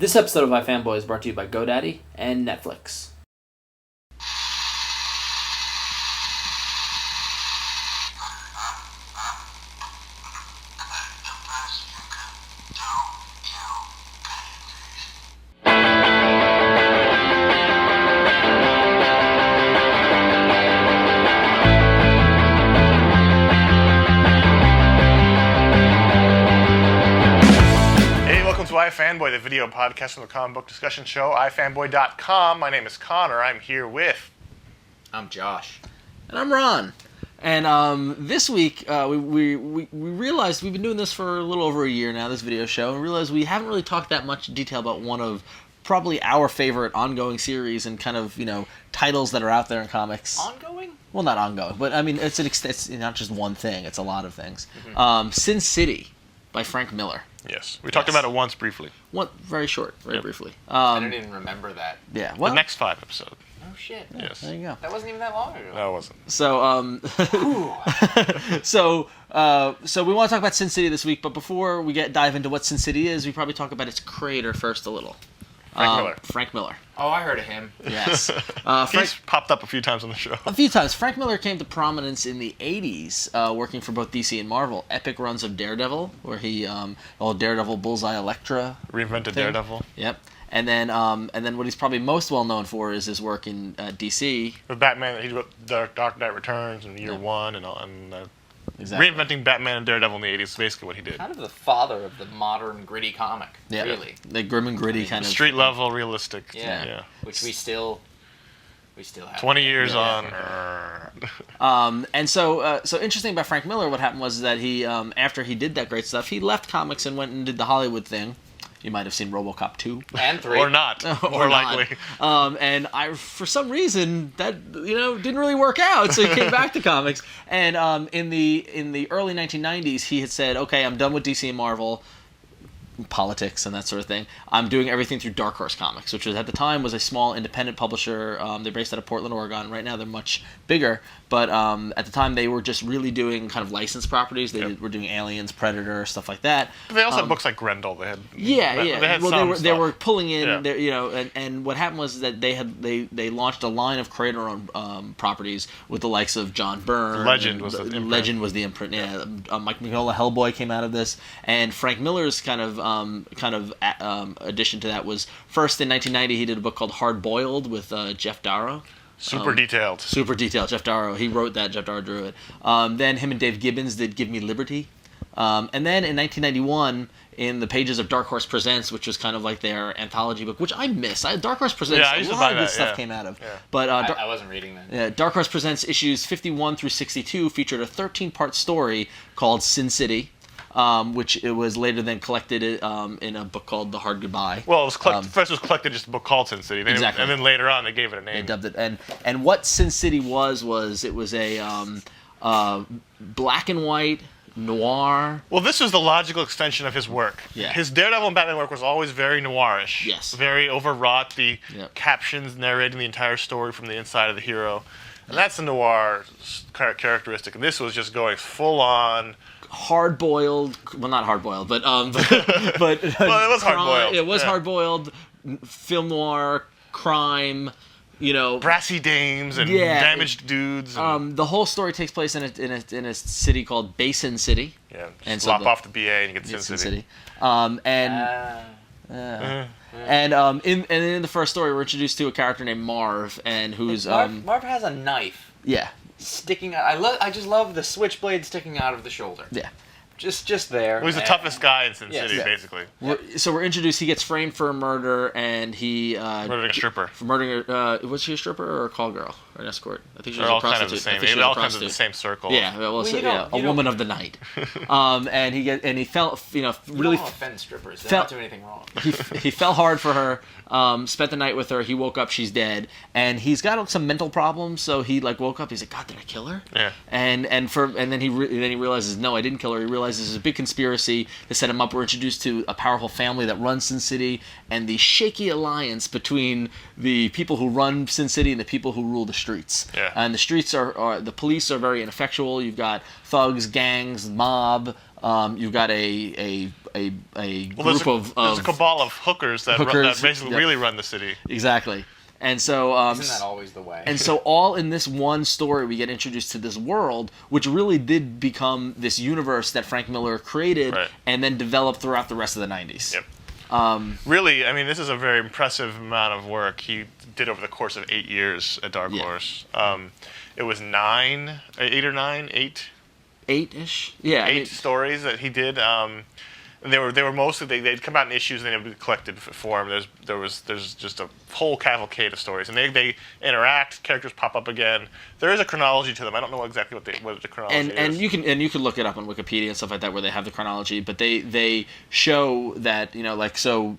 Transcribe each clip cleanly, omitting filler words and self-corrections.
This episode of iFanboy is brought to you by GoDaddy and Netflix. iFanboy, the video podcast from the comic book discussion show, iFanboy.com. My name is Connor. I'm here with... I'm Josh. And I'm Ron. And this week, we realized we've been doing this for a little over a year now, this video show, and realized we haven't really talked that much in detail about one of probably our favorite ongoing series and kind of, titles that are out there in comics. Ongoing? Well, not ongoing, but I mean, it's not just one thing, it's a lot of things. Sin City by Frank Miller. Yes. We talked about it once briefly. Very short, briefly. I don't even remember that. Yeah. Well, the next 5 episodes. Oh, shit. Yeah, Yes. there you go. That wasn't even that long ago. No, it wasn't. So, so we want to talk about Sin City this week, but before we dive into what Sin City is, we probably talk about its creator first a little. Frank Miller. Oh, I heard of him. Yes. He's popped up a few times on the show. A few times. Frank Miller came to prominence in the 80s, working for both DC and Marvel. Epic runs of Daredevil, where he, Daredevil, Bullseye, Elektra. Reinvented Daredevil. Yep. And then what he's probably most well known for is his work in DC. With Batman, he wrote Dark Knight Returns in Year One, and exactly. Reinventing Batman and Daredevil in the 80s is basically what he did. Kind of the father of the modern gritty comic, really. The grim and gritty kind of... Street level, realistic. Yeah. Which we still have. 20 years on. And so interesting about Frank Miller, what happened was that he, after he did that great stuff, he left comics and went and did the Hollywood thing. You might have seen RoboCop 2. And 3. Or not. More likely. And for some reason, that, didn't really work out, so he came back to comics. And in the early 1990s, he had said, okay, I'm done with DC and Marvel, politics and that sort of thing. I'm doing everything through Dark Horse Comics, which at the time was a small independent publisher. They're based out of Portland, Oregon. Right now they're much bigger, but at the time they were just really doing kind of licensed properties. They were doing Aliens, Predator, stuff like that. But they also had books like Grendel. They had they were pulling in, and what happened was that they launched a line of creator-owned properties with the likes of John Byrne. Legend was the imprint. Legend was the imprint. Yeah, Mike Mignola, Hellboy came out of this, and Frank Miller's kind of addition to that was first in 1990 he did a book called Hard Boiled with Jeff Darrow. Super detailed. Jeff Darrow. He wrote that. Jeff Darrow drew it. Then him and Dave Gibbons did Give Me Liberty. And then in 1991, in the pages of Dark Horse Presents, which was kind of like their anthology book, which I miss. Dark Horse Presents, a lot of good stuff came out of. Yeah. But I wasn't reading that. Yeah, Dark Horse Presents issues 51 through 62 featured a 13-part story called Sin City. Which it was later then collected in a book called The Hard Goodbye. Well, it was first it was collected just a book called Sin City, exactly. And then later on they gave it a name. They dubbed it, and what Sin City was it was a black and white noir. Well, this was the logical extension of his work. Yeah. His Daredevil and Batman work was always very noirish. Yes. Very overwrought. The captions narrating the entire story from the inside of the hero, and that's a noir characteristic. And this was just going full on. Hard-boiled, well, not hard-boiled, but well, it was hard-boiled. It was hard-boiled, film noir, crime, brassy dames and damaged dudes. And, the whole story takes place in a city called Basin City. Yeah, and slop off the BA and you get Sin City. And in the first story, we're introduced to a character named Marv, and who's Marv has a knife. Yeah. Sticking out. I just love the switchblade sticking out of the shoulder. Yeah. Just there. Well, he's the toughest guy in Sin City, basically. So we're introduced. He gets framed for a murder, and he murdering a stripper. For murdering was she a stripper or a call girl or an escort? I think she was all a prostitute. kind of the same. They all kind of the same circle. Yeah, a woman of the night. And he fell, really. Don't offend strippers. They don't do anything wrong. He fell hard for her. Spent the night with her. He woke up. She's dead, and he's got some mental problems. So he woke up. He's like, God, did I kill her? Yeah. And then he realizes, no, I didn't kill her. He realizes there's a big conspiracy to set him up. We're introduced to a powerful family that runs Sin City, and the shaky alliance between the people who run Sin City and the people who rule the streets. Yeah. And the streets are the police are very ineffectual. You've got thugs, gangs, mob, You've got a group of there's a cabal of hookers that basically really run the city. Exactly. And so, isn't that always the way? And so, all in this one story, we get introduced to this world, which really did become this universe that Frank Miller created, and then developed throughout the rest of the '90s. Yep. Really, I mean, this is a very impressive amount of work he did over the course of 8 years at Dark Horse. It was 8 or 9, 8. 8-ish, yeah. 8 stories that he did. And they were mostly they'd come out in issues and they would be collected form. There's just a whole cavalcade of stories, and they interact. Characters pop up again. There is a chronology to them. I don't know exactly what the chronology is. And you can look it up on Wikipedia and stuff like that where they have the chronology. But they show that so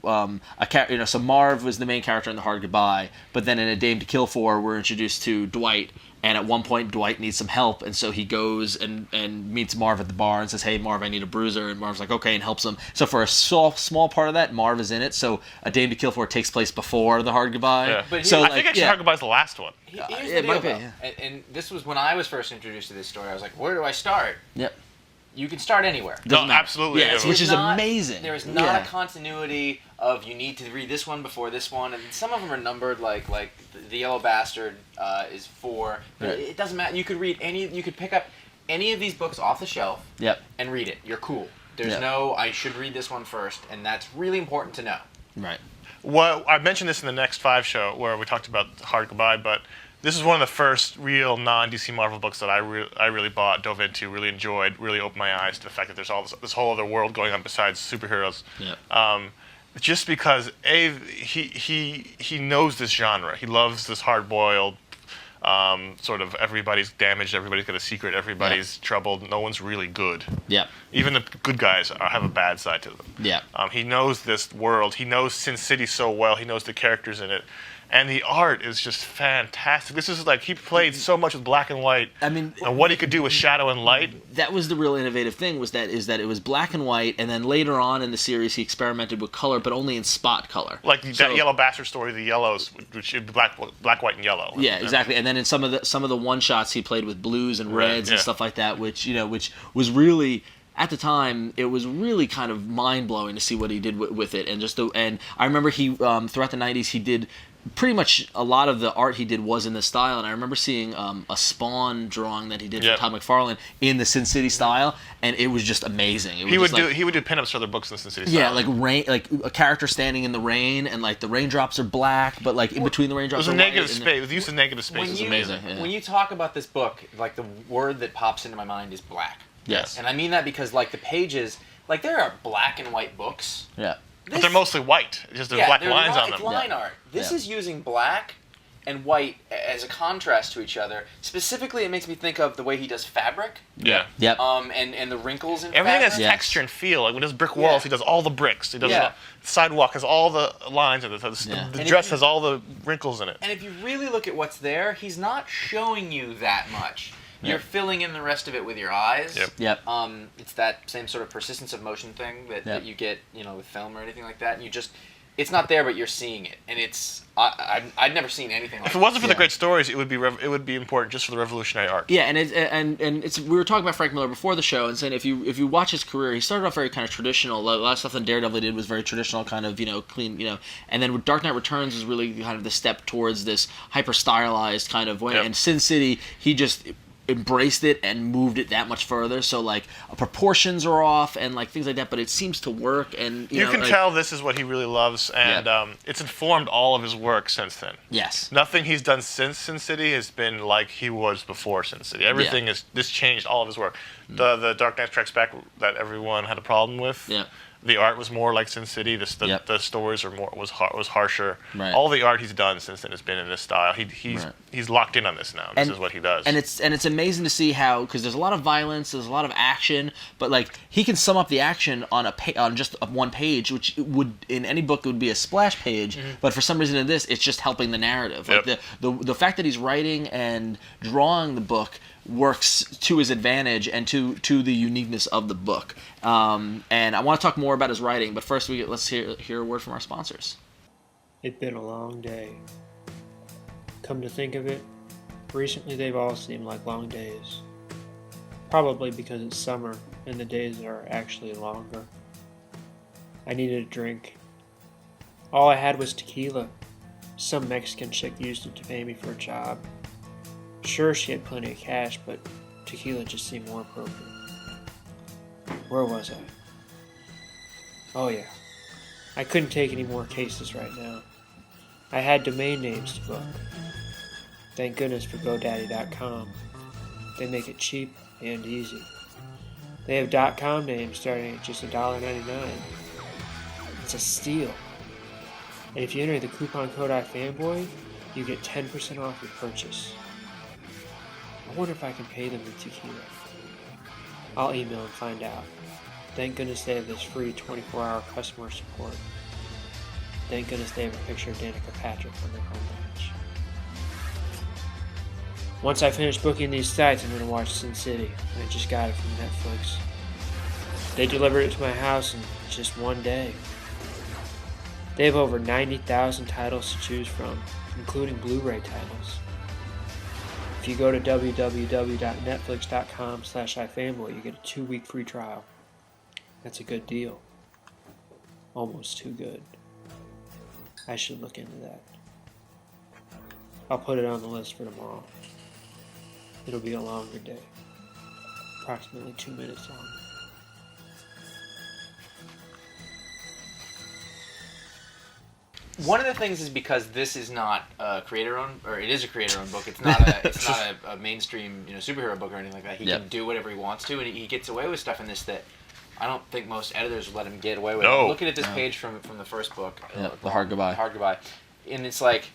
Marv was the main character in The Hard Goodbye, but then in A Dame to Kill For we're introduced to Dwight. And at one point, Dwight needs some help, and so he goes and meets Marv at the bar and says, "Hey, Marv, I need a bruiser." And Marv's like, "Okay," and helps him. So for a small part of that, Marv is in it. So A Dame to Kill For takes place before The Hard Goodbye. Yeah. But I think actually Hard Goodbye is the last one. Here's the deal, and this was when I was first introduced to this story. I was like, "Where do I start?" Yep. You can start anywhere. Absolutely. Yes, which is amazing. There is not a continuity of you need to read this one before this one, and some of them are numbered like the Yellow Bastard is 4. But it doesn't matter. You could read you could pick up any of these books off the shelf. And read it. You're cool. There's no I should read this one first, and that's really important to know. Right. Well, I mentioned this in the Next 5 show where we talked about Hard Goodbye, but this is one of the first real non-DC Marvel books that I really bought, dove into, really enjoyed, really opened my eyes to the fact that there's all this whole other world going on besides superheroes. Just because he knows this genre, he loves this hard-boiled sort of everybody's damaged, everybody's got a secret, everybody's troubled, no one's really good. Even the good guys have a bad side to them. He knows this world, he knows Sin City so well, he knows the characters in it. And the art is just fantastic. This is like he played so much with black and white. I mean, and what he could do with shadow and light. That was the real innovative thing. Was that it was black and white, and then later on in the series he experimented with color, but only in spot color. Like that Yellow Bastard story, the yellows, which is black, white, and yellow. Yeah, exactly. And then in some of the one shots he played with blues and reds and stuff like that, which was really. At the time, it was really kind of mind blowing to see what he did with it, and I remember he throughout the '90s he did pretty much a lot of the art he did was in this style, and I remember seeing a Spawn drawing that he did for Todd McFarlane in the Sin City style, and it was just amazing. He would do pinups for other books in the Sin City style. Yeah, like rain, like a character standing in the rain, and like the raindrops are black, but like in between the raindrops. It was a negative space. The use of negative space is amazing. When you talk about this book, like the word that pops into my mind is black. Yes. And I mean that because like the pages, like there are black and white books. Yeah. But they're mostly white. Just there's black lines on them. It's line art. This is using black and white as a contrast to each other. Specifically, it makes me think of the way he does fabric. Yeah. Yep. And the wrinkles in everything fabric. has texture and feel. Like when he does brick walls, he does all the bricks. He does the sidewalk has all the lines in it. The dress has all the wrinkles in it. And if you really look at what's there, he's not showing you that much. You're filling in the rest of it with your eyes. Yep. It's that same sort of persistence of motion thing that you get, with film or anything like that. And it's not there, but you're seeing it, and it's I'd never seen anything like that. If it wasn't for the great stories, it would be important just for the revolutionary art. Yeah, and it's we were talking about Frank Miller before the show, and saying if you watch his career, he started off very kind of traditional. A lot of stuff that Daredevil did was very traditional, kind of clean, and then Dark Knight Returns was really kind of the step towards this hyper stylized kind of way. And Sin City, he just embraced it and moved it that much further, so like proportions are off and like things like that, but it seems to work. And you can tell this is what he really loves, and it's informed all of his work since then. Yes, nothing he's done since Sin City has been like he was before Sin City. Everything this changed all of his work. The Dark Knight Strikes Back that everyone had a problem with. The art was more like Sin City. The stories was harsher. Right. All the art he's done since then has been in this style. He's locked in on this now. This is what he does. And it's amazing to see how, because there's a lot of violence, there's a lot of action, but like he can sum up the action on just one page, which would in any book it would be a splash page. But for some reason in this, it's just helping the narrative. Like the fact that he's writing and drawing the book works to his advantage and to the uniqueness of the book. And I want to talk more about his writing, but first let's hear a word from our sponsors. It's been a long day. Come to think of it, recently they've all seemed like long days. Probably because it's summer and the days are actually longer. I needed a drink. All I had was tequila. Some Mexican chick used it to pay me for a job. Sure, she had plenty of cash, but tequila just seemed more appropriate. Where was I? Oh yeah. I couldn't take any more cases right now. I had domain names to book. Thank goodness for GoDaddy.com. They make it cheap and easy. They have .com names starting at just $1.99. It's a steal. And if you enter the coupon code iFanboy, you get 10% off your purchase. I wonder if I can pay them with tequila. I'll email and find out. Thank goodness they have this free 24-hour customer support. Thank goodness they have a picture of Danica Patrick on their homepage. Once I finish booking these sites, I'm going to watch Sin City. I just got it from Netflix. They delivered it to my house in just one day. They have over 90,000 titles to choose from, including Blu-ray titles. If you go to www.netflix.com/iFanboy, you get a 2-week free trial. That's a good deal. Almost too good. I should look into that. I'll put it on the list for tomorrow. It'll be a longer day. Approximately 2 minutes long. One of the things is because this is not a creator-owned, or it is a creator-owned book. It's not a mainstream superhero book or anything like that. He can do whatever he wants to, and he gets away with stuff in this that I don't think most editors would let him get away with. No. I'm looking at this page from the first book, The Hard Goodbye. Hard Goodbye, and it's like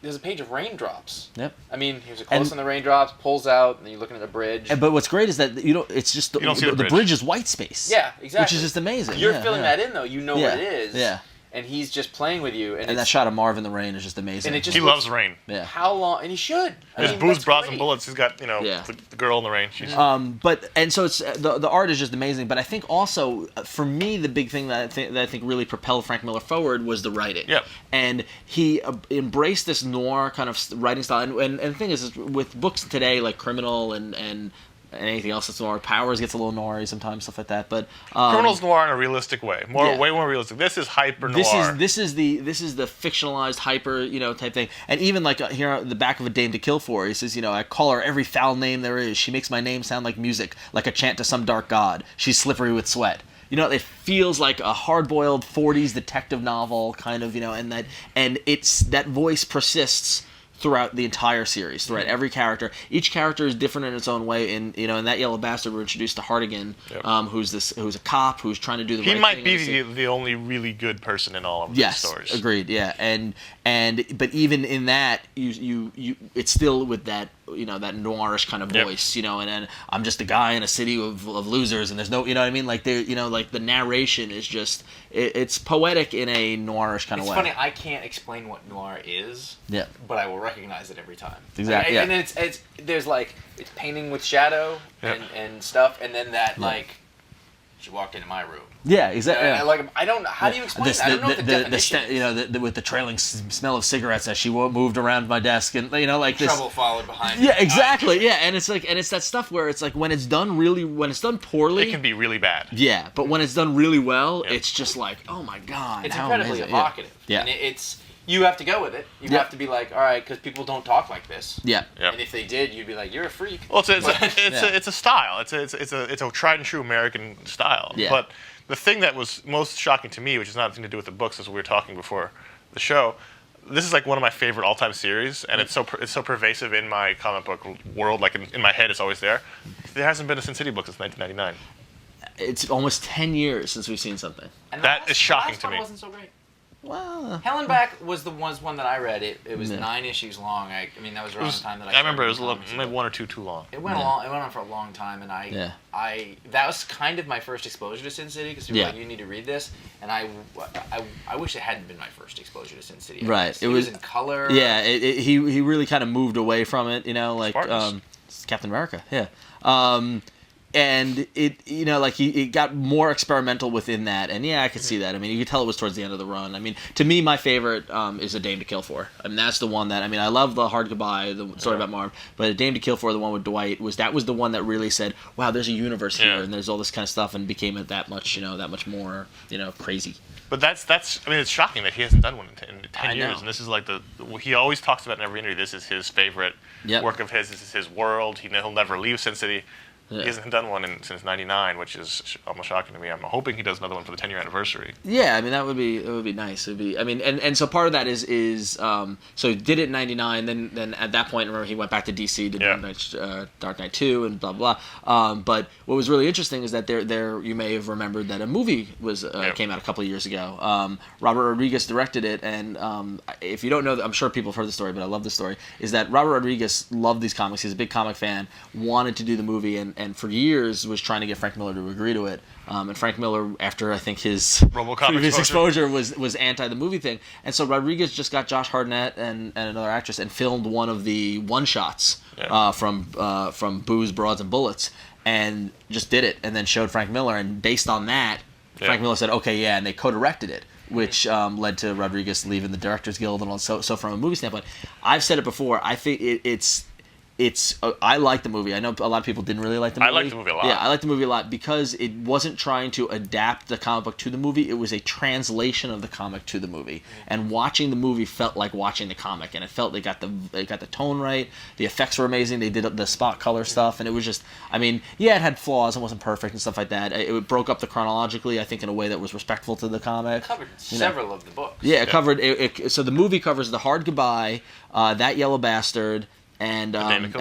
there's a page of raindrops. Yep. I mean, here's a close on the raindrops, pulls out, and then you're looking at a bridge. But what's great is that it's just the bridge is white space. Yeah, exactly. Which is just amazing. You're filling that in though. You know what it is. Yeah. And he's just playing with you. And that shot of Marv in the rain is just amazing. And it just He loves rain. Yeah. How long? And he should. His booze, bras, and bullets. He's got the girl in the rain. She's So it's the art is just amazing. But I think also for me the big thing that I think really propelled Frank Miller forward was the writing. Yep. And he embraced this noir kind of writing style. And the thing is with books today like Criminal and anything else that's noir. Powers gets a little noir sometimes, stuff like that. But Criminal's noir in a realistic way, way more realistic. This is hyper noir. This is the fictionalized hyper type thing. And even like here at the back of A Dame to Kill For, he says I call her every foul name there is. She makes my name sound like music, like a chant to some dark god. She's slippery with sweat. It feels like a hard-boiled 40s detective novel kind of and it's that voice persists throughout the entire series, throughout every character. Each character is different in its own way. And in that Yellow Bastard, we're introduced to Hartigan, who's a cop who's trying to do the right thing. He might be the only really good person in all of these stories. Yes, agreed. Yeah, but even in that, you it's still with that that noirish kind of voice. And I'm just a guy in a city of losers, and there's no what I mean. Like like the narration is just it's poetic in a noirish kind of way. It's funny. I can't explain what noir is. Yeah. But I will recognize it every time. Exactly. And it's there's like it's painting with shadow and stuff, and then that she walked into my room. Yeah, exactly. I don't. How do you explain that? I don't know what the definition is. With the trailing smell of cigarettes as she moved around my desk, and like this trouble followed behind. Yeah, exactly. Yeah, and it's that stuff where it's like when it's done poorly, it can be really bad. Yeah, but when it's done really well, it's just like, oh my god, it's how incredibly amazing. evocative. Yeah, and it's. You have to go with it. You have to be like, all right, because people don't talk like this. Yeah. And if they did, you'd be like, you're a freak. Well, it's a style. It's a tried and true American style. Yeah. But the thing that was most shocking to me, which is not anything to do with the books, as we were talking before the show, this is like one of my favorite all-time series, and it's so pervasive in my comic book world. Like in my head, it's always there. There hasn't been a Sin City book since 1999. It's almost 10 years since we've seen something. And that is shocking to me. Wasn't so great. Well, Helen Back was the one that I read. It was 9 issues long. I mean, that was around the time that I remember it was maybe one or two too long. It went on. It went on for a long time, and that was kind of my first exposure to Sin City because people were like, you need to read this, and I wish it hadn't been my first exposure to Sin City. Right. It was in color. Yeah. He really kind of moved away from it. Like Captain America. Yeah. and it, you know, like it got more experimental within that, and yeah, I could see that. I mean, you could tell it was towards the end of the run. I mean, to me, my favorite is A Dame to Kill For. I mean, that's the one that, I mean, I love The Hard Goodbye, the story about Marv, but A Dame to Kill For, the one with Dwight, was the one that really said, wow, there's a universe here, and there's all this kind of stuff, and became it that much, you know, that much more, you know, crazy. But that's I mean, it's shocking that he hasn't done one in 10 years, know. and this is like he always talks about in every interview. This is his favorite work of his. This is his world. He'll never leave Sin City. Yeah. He hasn't done one since '99, which is almost shocking to me. I'm hoping he does another one for the 10-year anniversary. Yeah, I mean it would be nice. It would be, I mean, and so part of that is so he did it in '99. Then at that point, remember, he went back to DC, did Dark Knight 2 and blah blah. But what was really interesting is that there you may have remembered that a movie came out a couple of years ago. Robert Rodriguez directed it, and if you don't know, I'm sure people have heard the story, but I love the story. Is that Robert Rodriguez loved these comics? He's a big comic fan. Wanted to do the movie, and for years was trying to get Frank Miller to agree to it. And Frank Miller, after I think his RoboCop previous exposure was anti the movie thing. And so Rodriguez just got Josh Hartnett and another actress and filmed one of the one-shots from Booze, Broads, and Bullets, and just did it, and then showed Frank Miller. And based on that, Frank Miller said, okay, yeah, and they co-directed it, which led to Rodriguez leaving the Directors Guild and all. So from a movie standpoint, I've said it before, I think it's I like the movie. I know a lot of people didn't really like the movie. I like the movie a lot. Yeah, I like the movie a lot because it wasn't trying to adapt the comic book to the movie. It was a translation of the comic to the movie. And watching the movie felt like watching the comic, and it felt they got the tone right. The effects were amazing. They did the spot color stuff, and it was just, I mean, yeah, it had flaws and wasn't perfect and stuff like that. It broke up the chronologically, I think, in a way that was respectful to the comic. It covered several of the books. Yeah, it covered so the movie covers The Hard Goodbye, That Yellow Bastard, and no, I don't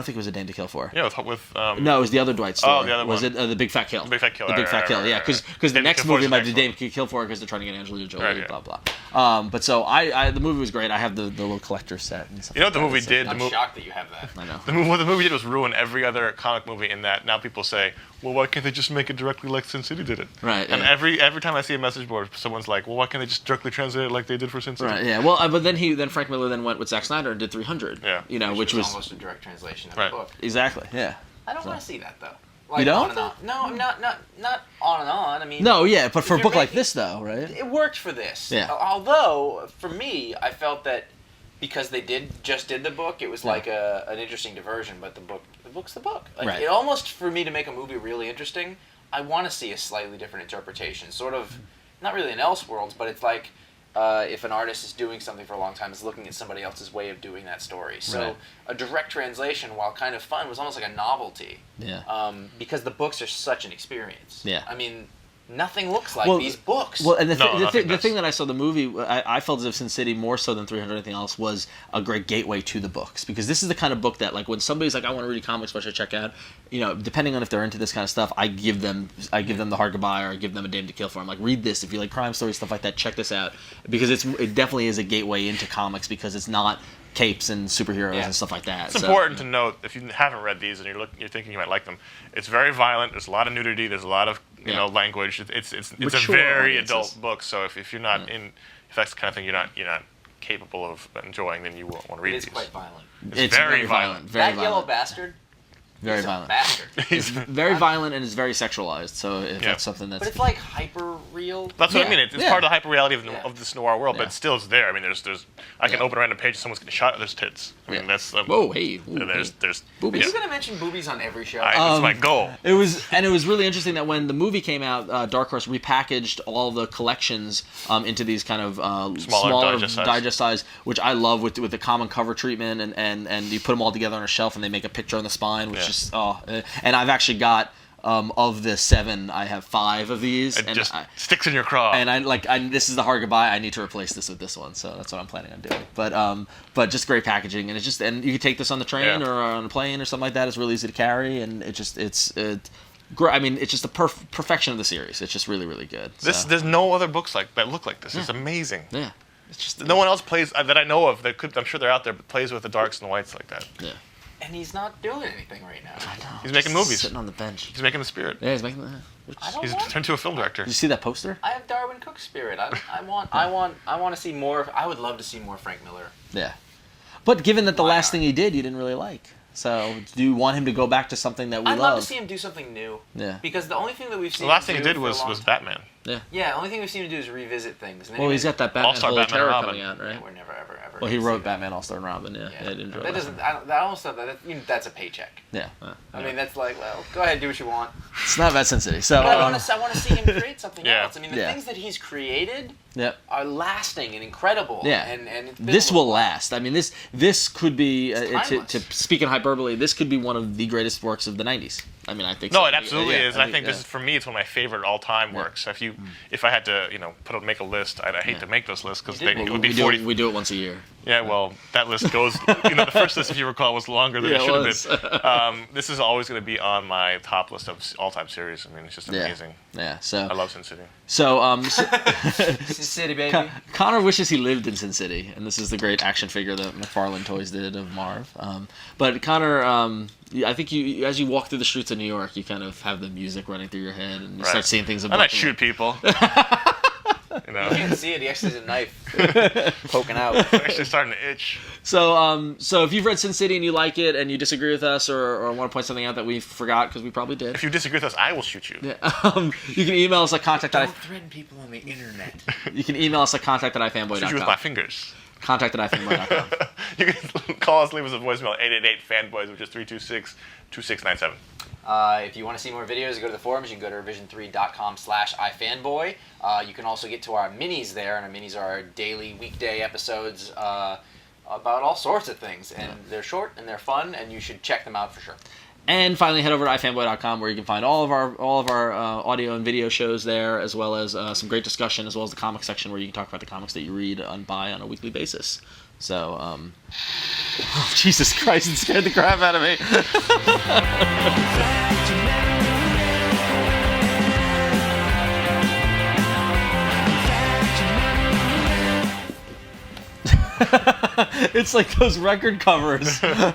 think it was A Dame to Kill For. Yeah, with no, it was the other Dwight story. Oh, the other was one. it The Big Fat Kill? The Big Fat Kill. The Big Fat Kill. Yeah, because the next movie might be Dame to Kill For because they're trying to get Angelina Jolie. Blah blah. But so the movie was great. I have the little collector set. And stuff. You know what the movie did? I'm shocked that you have that. I know. What the movie did was ruin every other comic movie in that now people say, well, why can't they just make it directly like Sin City did it? Right. And every time I see a message board, someone's like, well, why can't they just directly translate it like they did for Sin City? Right. Yeah. Well, but then Frank Miller went with Zack Snyder and did 300. Yeah. You know, which was almost a direct translation of the book. Exactly. Yeah. I don't want to see that though. Like, you don't? On and on. No, I'm not on and on. I mean. No. Yeah. But for a book like this, though, right? It worked for this. Yeah. Although for me, I felt that because they just did the book, it was like an interesting diversion. But the book's the book. Like, right. It almost, for me to make a movie really interesting, I want to see a slightly different interpretation. Sort of, not really an Elseworlds, but it's like if an artist is doing something for a long time, is looking at somebody else's way of doing that story. So a direct translation, while kind of fun, was almost like a novelty. Yeah. Because the books are such an experience. Yeah. I mean, nothing looks like these books. Well, and the thing that I saw the movie, I felt as if Sin City, more so than 300 or anything else, was a great gateway to the books. Because this is the kind of book that, like, when somebody's like, I want to read comics, what should I check out? You know, depending on if they're into this kind of stuff, I give them The Hard Goodbye, or I give them A Dame to Kill For. I'm like, read this. If you like crime stories, stuff like that, check this out. Because it definitely is a gateway into comics, because it's not capes and superheroes and stuff like that. It's important to note, if you haven't read these and you're thinking you might like them, it's very violent. There's a lot of nudity. There's a lot of language. It's a very adult book. So if you're not if that's the kind of thing you're not capable of enjoying, then you won't want to read these. It is quite violent. It's very violent. That yellow bastard. Very violent. Bastard. It's very violent, and it's very sexualized. So if that's something that's. But it's like hyper real. That's what I mean. It's part of the hyper reality of this noir world, but still it's there. I mean, there's I can open a random page, someone's getting shot. There's tits. I mean, that's. Whoa, hey. Ooh, there's boobies. Are you gonna mention boobies on every show? That's my goal. It was really interesting that when the movie came out, Dark Horse repackaged all the collections into these kind of smaller digest size, which I love with the common cover treatment, and you put them all together on a shelf, and they make a picture on the spine, which is and I've actually got of the 7, I have 5 of these. It just sticks in your craw. And this is The Hard Goodbye. I need to replace this with this one, so that's what I'm planning on doing. But just great packaging, and you can take this on the train or on a plane or something like that. It's really easy to carry, and it's just a perfection of the series. It's just really, really good. There's no other books that look like this. It's amazing. Yeah. It's just no one else plays that I know of. I'm sure they're out there, but plays with the darks and the whites like that. Yeah. And he's not doing anything right now. I know. He's making movies. Sitting on the bench. He's making The Spirit. Yeah, he's making He's turned to a film director. Did you see that poster? I have Darwin Cook's spirit. I want to see more. I would love to see more Frank Miller. Yeah. But given that the last thing he did, you didn't really like. So, do you want him to go back to something that we I'd love? love to see him do something new. Yeah. Because the only thing that we've seen The last him thing he do did for a was long time- Batman. Yeah. Yeah, the only thing we've seen him do is revisit things. And then Well, he he's got that Batman All-Star Holy Batman Terror and Robin. coming out, right? Yeah, we're never, ever, ever. Well, he gonna wrote see Batman All-Star and Robin. Yeah, I didn't enjoy that. Doesn't. I almost thought that. That's a paycheck. Yeah. I mean, that's like, well, go ahead, do what you want. It's not about Sin City. So, But I want to see him create something Yeah. else. I mean, the Yeah. things that he's created yeah. are lasting and incredible. Yeah. And it's This will last. I mean, this could be, to timeless. speak in hyperbole, this could be one of the greatest works of the 90s. I mean, I think No, so. it absolutely Yeah, is. And I think this is, for me, it's one of my favorite all-time works. If I had to, make a list, I hate to make those lists because it would be 40. We do it once a year. Yeah, well, that list goes. The first list, if you recall, was longer than it should have been. This is always going to be on my top list of all-time series. I mean, it's just amazing. Yeah. So I love Sin City. So, Sin City, baby. Connor wishes he lived in Sin City, and this is the great action figure that McFarlane Toys did of Marv. But Connor, I think you, as you walk through the streets of New York, you kind of have the music running through your head, and you start seeing things. And I shoot people. You can't see it. He actually has a knife poking out. I'm actually starting to itch. So, so if you've read Sin City and you like it, and you disagree with us, or want to point something out that we forgot because we probably did, If you disagree with us, I will shoot you. you can email us at contact. Don't threaten people on the internet. You can email us at contact at Shoot you with my ifanboy.com. fingers. Contact at ifanboy.com. You can call us, leave us a voicemail, 888-FANBOYS, which is 326-2697. If you want to see more videos, go to the forums. You can go to revision3.com/ifanboy. You can also get to our minis there, and our minis are our daily, weekday episodes about all sorts of things. And they're short and they're fun, and you should check them out for sure. And finally, head over to ifanboy.com where you can find all of our audio and video shows there, as well as some great discussion, as well as the comic section where you can talk about the comics that you read and buy on a weekly basis. So, oh, Jesus Christ, it scared the crap out of me. It's like those record covers. I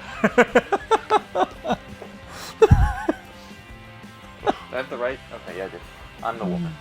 have the right? Okay, yeah, I did. I'm the woman.